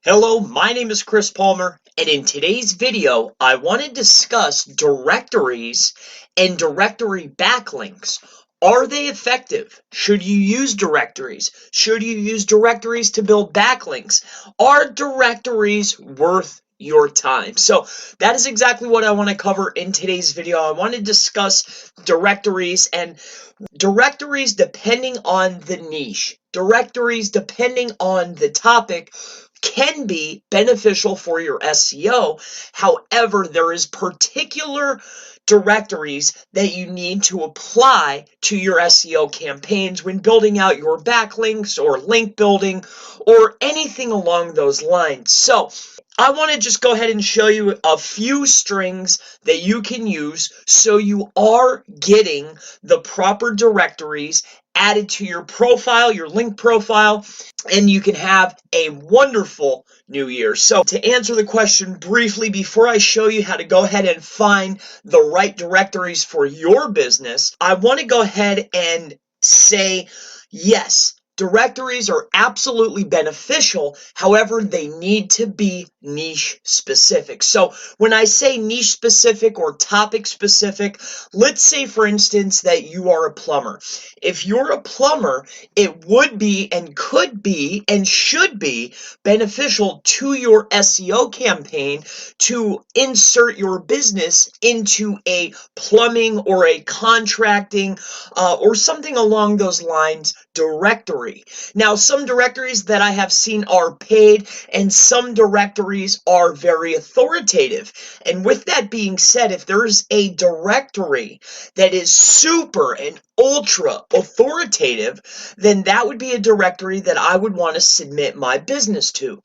Hello, my name is Chris Palmer, and in today's video, I want to discuss directories and directory backlinks. Are they effective? Should you use directories? Should you use directories to build backlinks? Are directories worth your time? So that is exactly what I want to cover in today's video. I want to discuss directories and directories depending on the niche. Directories depending on the topic can be beneficial for your SEO. However, there is particular directories that you need to apply to your SEO campaigns when building out your backlinks or link building or anything along those lines. So I want to just go ahead and show you a few strings that you can use so you are getting the proper directories added to your profile, your link profile, and you can have a wonderful new year. So to answer the question briefly before I show you how to go ahead and find the right directories for your business, I want to go ahead and say yes. Directories are absolutely beneficial. However, they need to be niche specific. So when I say niche specific or topic specific, let's say for instance that you are a plumber. If you're a plumber, it would be and could be and should be beneficial to your SEO campaign to insert your business into a plumbing or a contracting or something along those lines directory. Now, some directories that I have seen are paid and some directories are very authoritative. And with that being said, if there's a directory that is super and ultra authoritative, then that would be a directory that I would want to submit my business to.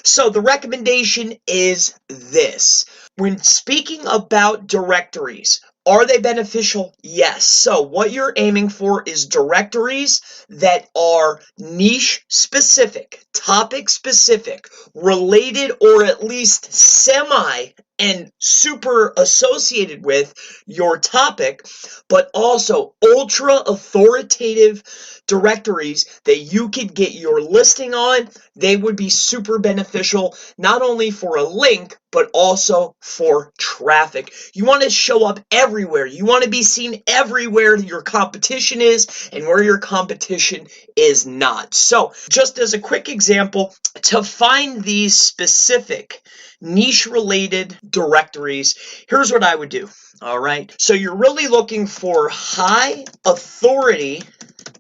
So the recommendation is this. When speaking about directories, are they beneficial? Yes. So what you're aiming for is directories that are niche specific, topic specific, related, or at least semi and super associated with your topic, but also ultra authoritative directories that you could get your listing on. They would be super beneficial, not only for a link, but also for traffic. You want to show up everywhere. You want to be seen everywhere your competition is and where your competition is not. So just as a quick example, to find these specific niche related directories, here's what I would do. All right. So you're really looking for high authority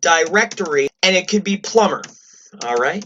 directory, and it could be plumber. All right.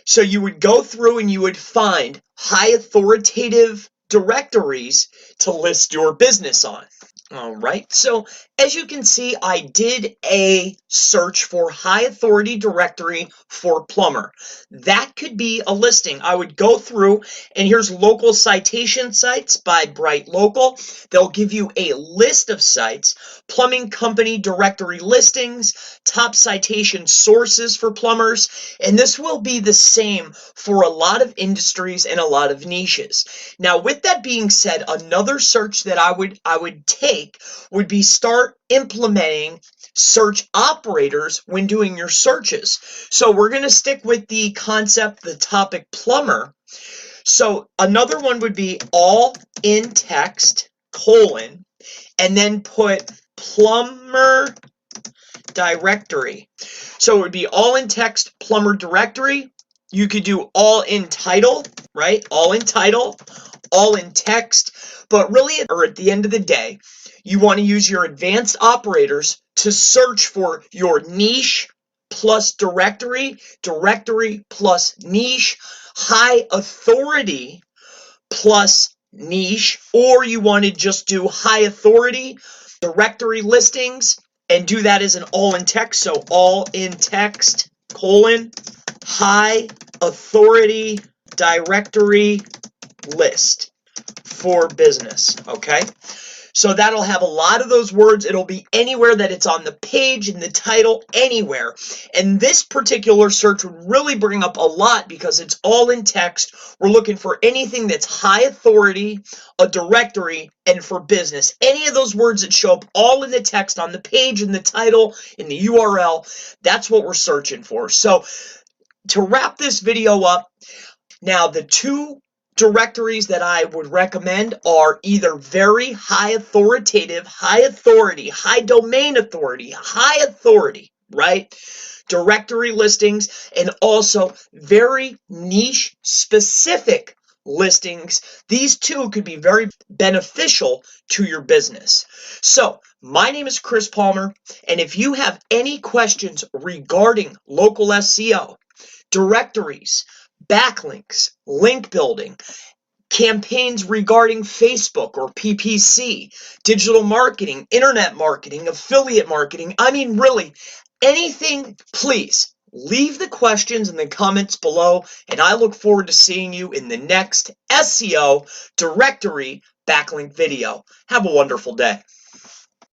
So you would go through and you would find high authoritative directories to list your business on. All right, so as you can see, I did a search for high authority directory for plumber. That could be a listing. I would go through, and here's local citation sites by Bright Local. They'll give you a list of sites, plumbing company directory listings, top citation sources for plumbers, and this will be the same for a lot of industries and a lot of niches. Now, with that being said, another search that I would take would be start implementing search operators when doing your searches. So we're going to stick with the concept, the topic plumber. So another one would be all in text, colon, and then put plumber directory. So it would be all in text plumber directory. You could do all in title, right? All in title, all in text, but really, or at the end of the day, you want to use your advanced operators to search for your niche plus directory, directory plus niche, high authority plus niche, or you want to just do high authority directory listings and do that as an all in text. So all in text, colon, high authority directory list for business, okay? So that'll have a lot of those words. It'll be anywhere that it's on the page, in the title, anywhere. And this particular search would really bring up a lot because it's all in text. We're looking for anything that's high authority, a directory, and for business. Any of those words that show up all in the text, on the page, in the title, in the URL, that's what we're searching for. So to wrap this video up, now the two directories that I would recommend are either very high authoritative, high authority, high domain authority, high authority, right? Directory listings, and also very niche specific listings. These two could be very beneficial to your business. So my name is Chris Palmer, and if you have any questions regarding local SEO, directories, backlinks, link building, campaigns regarding Facebook or PPC, digital marketing, internet marketing, affiliate marketing, I mean, really, anything, please leave the questions in the comments below, and I look forward to seeing you in the next SEO directory backlink video. Have a wonderful day.